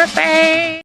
birthday.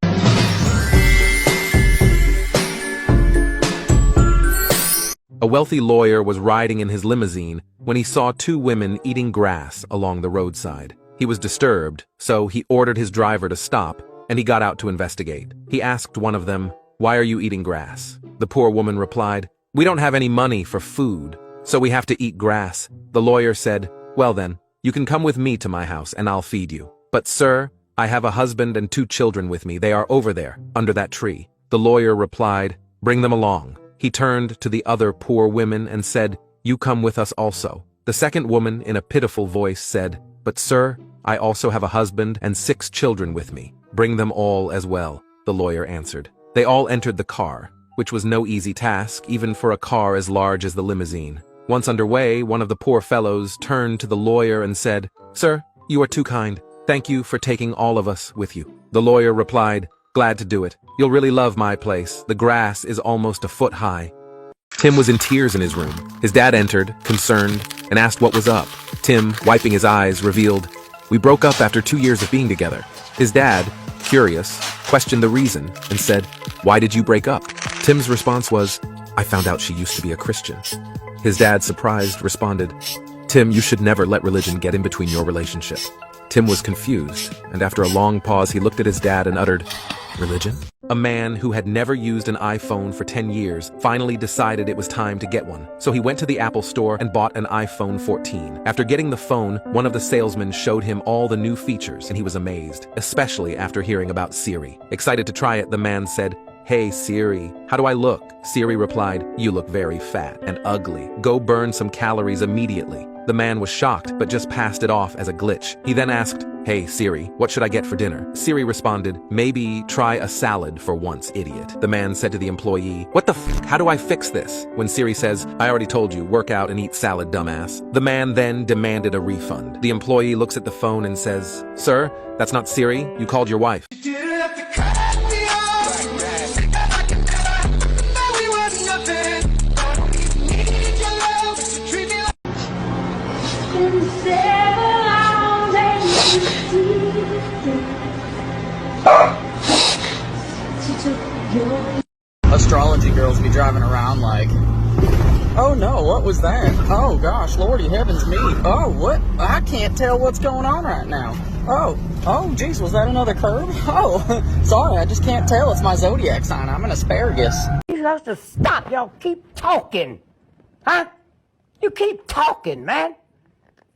A wealthy lawyer was riding in his limousine when he saw two women eating grass along the roadside. He was disturbed, so he ordered his driver to stop, and he got out to investigate. He asked one of them, "Why are you eating grass?" The poor woman replied, "We don't have any money for food, so we have to eat grass." The lawyer said, "Well then, you can come with me to my house and I'll feed you." "But sir, I have a husband and 2 children with me. They are over there, under that tree." The lawyer replied, "Bring them along." He turned to the other poor women and said, "You come with us also." The second woman, in a pitiful voice, said, "But sir, I also have a husband and 6 children with me. Bring them all as well," the lawyer answered. They all entered the car, which was no easy task, even for a car as large as the limousine. Once underway, one of the poor fellows turned to the lawyer and said, "Sir, you are too kind. Thank you for taking all of us with you." The lawyer replied, "Glad to do it. You'll really love my place. The grass is almost a foot high." Tim was in tears in his room. His dad entered, concerned, and asked what was up. Tim, wiping his eyes, revealed, "We broke up after 2 years of being together." His dad, curious, questioned the reason and said, "Why did you break up?" Tim's response was, "I found out she used to be a Christian." His dad, surprised, responded, "Tim, you should never let religion get in between your relationship." Tim was confused, and after a long pause he looked at his dad and uttered, "Religion?" A man who had never used an iPhone for 10 years finally decided it was time to get one. So he went to the Apple store and bought an iPhone 14. After getting the phone, one of the salesmen showed him all the new features and he was amazed, especially after hearing about Siri. Excited to try it, the man said, "Hey Siri, how do I look?" Siri replied, "You look very fat and ugly. Go burn some calories immediately." The man was shocked, but just passed it off as a glitch. He then asked, "Hey Siri, what should I get for dinner?" Siri responded, "Maybe try a salad for once, idiot." The man said to the employee, "What the f***? How do I fix this?" When Siri says, "I already told you, work out and eat salad, dumbass." The man then demanded a refund. The employee looks at the phone and says, "Sir, that's not Siri. You called your wife." Astrology girls be driving around like, "Oh no, what was that? Oh gosh, Lordy heavens me. Oh, what? I can't tell what's going on right now. Oh geez, was that another curve? Oh, sorry, I just can't tell. It's my zodiac sign. I'm an asparagus." You're supposed to stop. Y'all keep talking. Huh? You keep talking, man.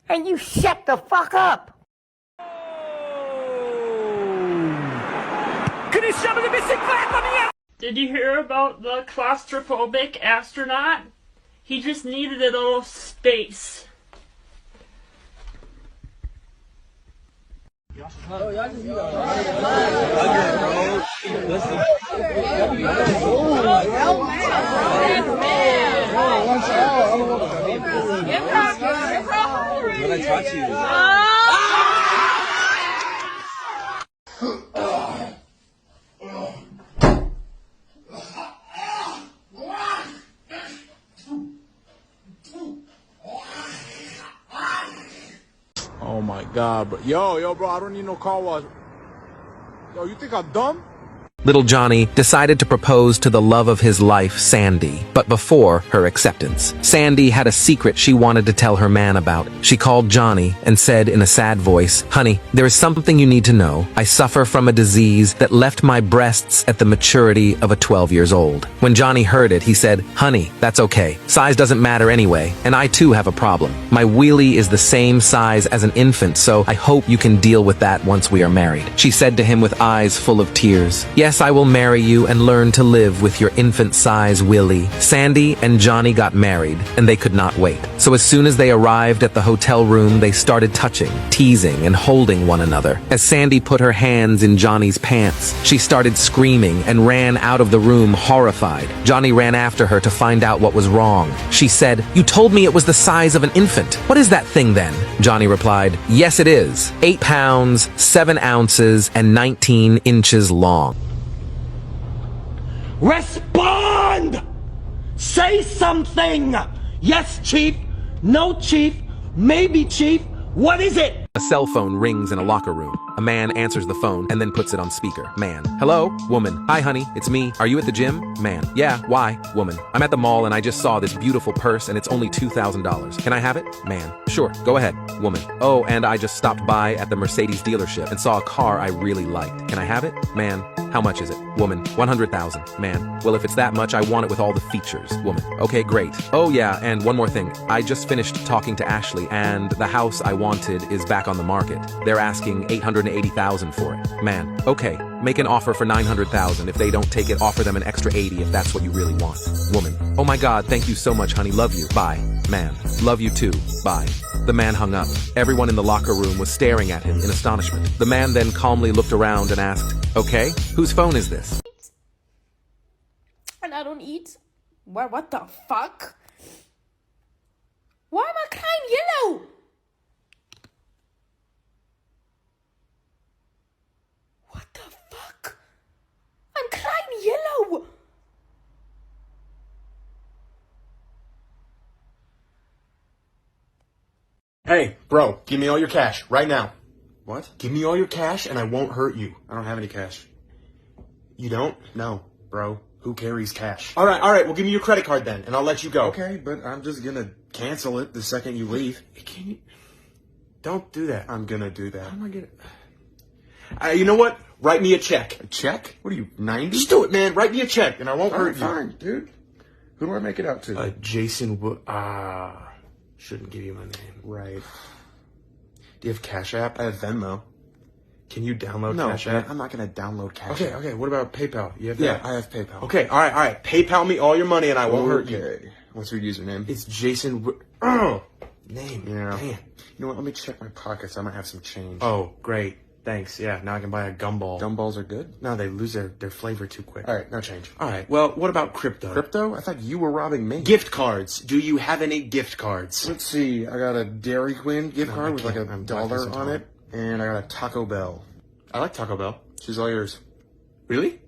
And you shut the fuck up. Did you hear about the claustrophobic astronaut? He just needed a little space. What I taught you. Oh my God, bro. Yo, bro, I don't need no car wash. Yo, you think I'm dumb? Little Johnny decided to propose to the love of his life, Sandy, but before her acceptance. Sandy had a secret she wanted to tell her man about. She called Johnny and said in a sad voice, "Honey, there is something you need to know. I suffer from a disease that left my breasts at the maturity of a 12 years old." When Johnny heard it, he said, "Honey, that's okay. Size doesn't matter anyway, and I too have a problem. My wheelie is the same size as an infant, so I hope you can deal with that once we are married." She said to him with eyes full of tears, "Yes, I will marry you and learn to live with your infant-size willy." Sandy and Johnny got married, and they could not wait. So as soon as they arrived at the hotel room, they started touching, teasing, and holding one another. As Sandy put her hands in Johnny's pants, she started screaming and ran out of the room horrified. Johnny ran after her to find out what was wrong. She said, "You told me it was the size of an infant. What is that thing then?" Johnny replied, "Yes, it is. 8 pounds, 7 ounces, and 19 inches long." Respond! Say something! Yes, Chief. No, Chief. Maybe, Chief. What is it? A cell phone rings in a locker room. A man answers the phone and then puts it on speaker. Man. Hello? Woman. Hi, honey. It's me. Are you at the gym? Man. Yeah. Why? Woman. I'm at the mall and I just saw this beautiful purse and it's only $2,000. Can I have it? Man. Sure. Go ahead. Woman. Oh, and I just stopped by at the Mercedes dealership and saw a car I really liked. Can I have it? Man. How much is it? Woman. 100,000. Man. Well, if it's that much, I want it with all the features. Woman. Okay, great. Oh yeah, and one more thing. I just finished talking to Ashley and the house I wanted is back on the market. They're asking $880,000 for it. Man. Okay. Make an offer for $900,000. If they don't take it, offer them an extra $80 if that's what you really want. Woman. Oh my God, thank you so much, honey. Love you. Bye. Man. Love you too. Bye. The man hung up. Everyone in the locker room was staring at him in astonishment. The man then calmly looked around and asked, okay, whose phone is this? And I don't eat. What the fuck? Why am I crying yellow? What the fuck? I'm crying yellow. Hey, bro, give me all your cash right now. What? Give me all your cash and I won't hurt you. I don't have any cash. You don't? No, bro. Who carries cash? All right, well give me your credit card then and I'll let you go. Okay, but I'm just gonna cancel it the second you leave. Can you... Don't do that. I'm gonna do that. How am I gonna... you know what? Write me a check. A check? What are you, 90? Just do it, man. Write me a check and I won't hurt you. Fine, dude. Who do I make it out to? Jason shouldn't give you my name. Right. Do you have Cash App? I have Venmo. Can you download No, Cash man, App? I'm not gonna download Cash App. Okay. What about PayPal? You have Yeah, that? I have PayPal. Okay, all right. PayPal me all your money and I won't hurt you. Okay. What's your username? It's Jason. Name. Yeah. Damn. You know what? Let me check my pockets. I might have some change. Oh, great. Thanks. Yeah, now I can buy a gumball. Gumballs are good? No, they lose their flavor too quick. All right, no change. All right. Well, what about crypto? Crypto? I thought you were robbing me. Gift cards. Do you have any gift cards? Let's see. I got a Dairy Queen gift No, card I with like can't. a I'm dollar lactose on intolerant. it. And I got a Taco Bell. I like Taco Bell. She's all yours. Really?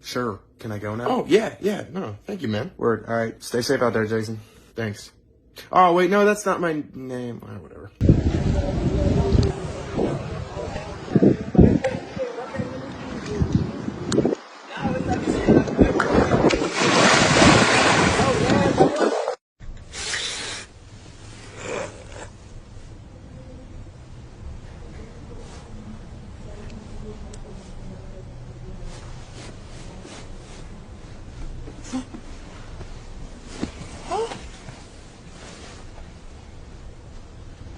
Sure. Can I go now? Oh, yeah. No, thank you, man. Word. All right. Stay safe out there, Jason. Thanks. Oh, wait, no, that's not my name. Whatever.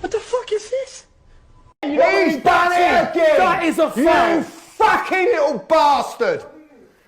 What the fuck is this? He's done it again! That is a fact! You fucking little bastard!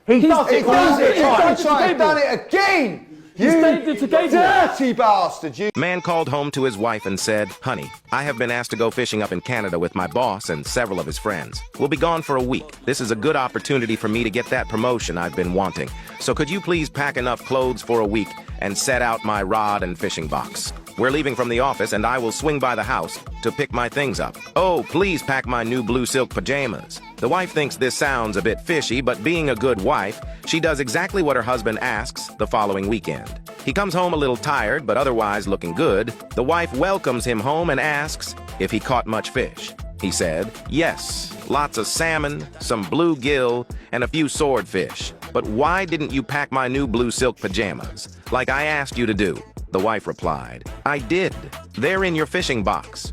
He does it all the time! He's done it again! You dirty bastard, you! Man called home to his wife and said, honey, I have been asked to go fishing up in Canada with my boss and several of his friends. We'll be gone for a week. This is a good opportunity for me to get that promotion I've been wanting. So could you please pack enough clothes for a week and set out my rod and fishing box? We're leaving from the office and I will swing by the house to pick my things up. Oh, please pack my new blue silk pajamas. The wife thinks this sounds a bit fishy, but being a good wife, she does exactly what her husband asks the following weekend. He comes home a little tired, but otherwise looking good. The wife welcomes him home and asks if he caught much fish. He said, yes, lots of salmon, some bluegill, and a few swordfish. But why didn't you pack my new blue silk pajamas, like I asked you to do? The wife replied, I did. They're in your fishing box.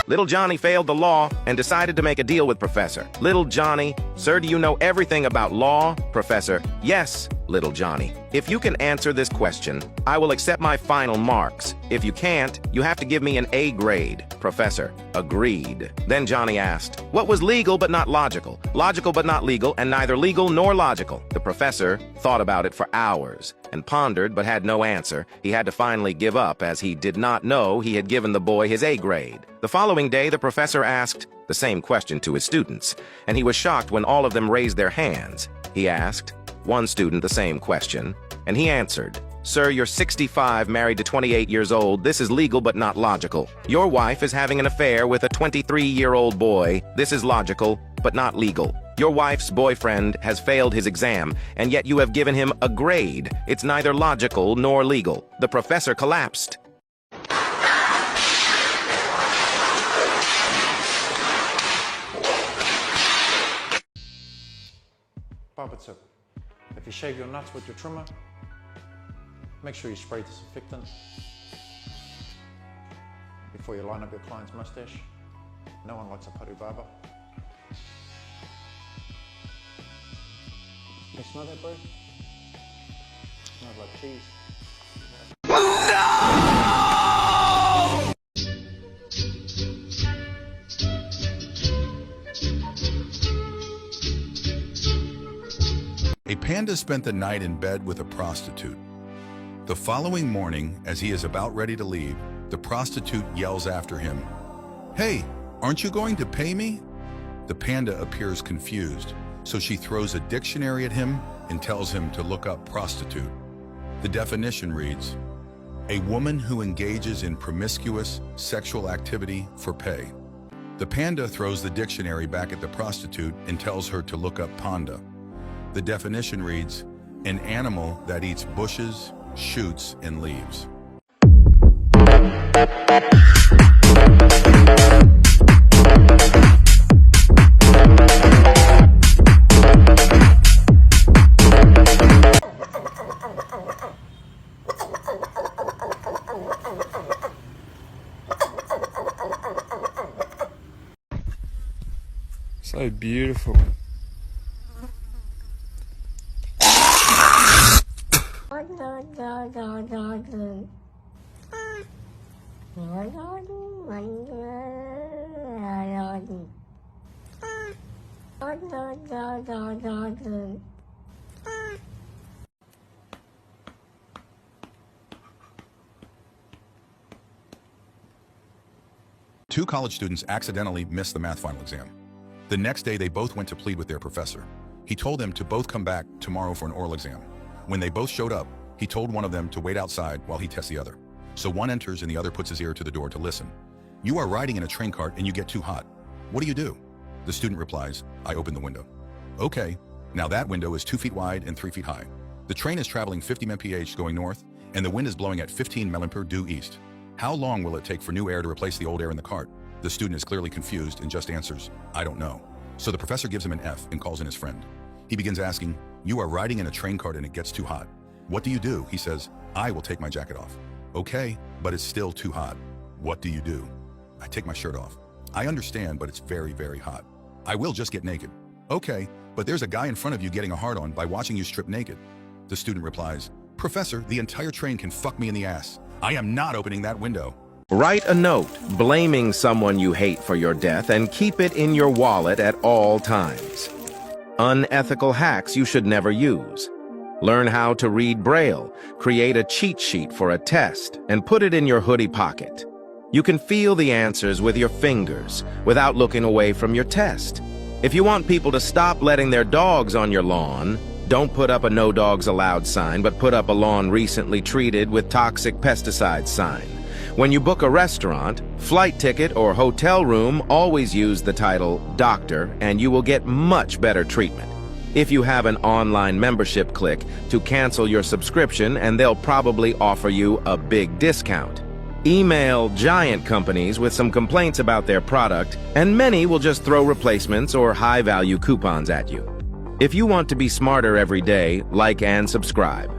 Little Johnny failed the law and decided to make a deal with Professor. Little Johnny, sir, do you know everything about law? Professor, yes, Little Johnny. If you can answer this question, I will accept my final marks. If you can't, you have to give me an A grade. Professor, agreed. Then Johnny asked, what was legal but not logical? Logical but not legal, and neither legal nor logical. The professor thought about it for hours and pondered but had no answer. He had to finally give up as he did not know he had given the boy his A grade. The following day, the professor asked the same question to his students, and he was shocked when all of them raised their hands. He asked one student the same question, and he answered, sir, you're 65, married to 28 years old. This is legal but not logical. Your wife is having an affair with a 23-year-old boy. This is logical but not legal. Your wife's boyfriend has failed his exam, and yet you have given him a grade. It's neither logical nor legal. The professor collapsed. Papa tip. If you shave your nuts with your trimmer, make sure you spray disinfectant before you line up your client's mustache. No one likes a putty barber. Can you smell that, bro? Smells like cheese. A panda spent the night in bed with a prostitute. The following morning, as he is about ready to leave, the prostitute yells after him, "Hey, aren't you going to pay me?" The panda appears confused, so she throws a dictionary at him and tells him to look up prostitute. The definition reads, "A woman who engages in promiscuous sexual activity for pay." The panda throws the dictionary back at the prostitute and tells her to look up panda. The definition reads, "An animal that eats bushes, shoots, and leaves." So beautiful. Two college students accidentally missed the math final exam. The next day, they both went to plead with their professor. He told them to both come back tomorrow for an oral exam. When they both showed up, he told one of them to wait outside while he tests the other. So one enters and the other puts his ear to the door to listen. "You are riding in a train cart and you get too hot. What do?" The student replies, "I open the window." "Okay, now that window is 2 feet wide and 3 feet high. The train is traveling 50 mph going north and the wind is blowing at 15 mph due east. How long will it take for new air to replace the old air in the cart?" The student is clearly confused and just answers, "I don't know." So the professor gives him an F and calls in his friend. He begins asking, "You are riding in a train cart and it gets too hot. What do?" He says, "I will take my jacket off." "Okay, but it's still too hot. What do?" "I take my shirt off." "I understand, but it's very, very hot." "I will just get naked." "Okay, but there's a guy in front of you getting a hard-on by watching you strip naked." The student replies, "Professor, the entire train can fuck me in the ass. I am not opening that window." Write a note blaming someone you hate for your death and keep it in your wallet at all times. Unethical hacks you should never use. Learn how to read Braille, create a cheat sheet for a test, and put it in your hoodie pocket. You can feel the answers with your fingers without looking away from your test. If you want people to stop letting their dogs on your lawn, don't put up a "No Dogs Allowed" sign, but put up a "Lawn recently treated with toxic pesticides" sign. When you book a restaurant, flight ticket, or hotel room, always use the title "Doctor" and you will get much better treatment. If you have an online membership, click to cancel your subscription and they'll probably offer you a big discount. Email giant companies with some complaints about their product, and many will just throw replacements or high-value coupons at you. If you want to be smarter every day, like and subscribe.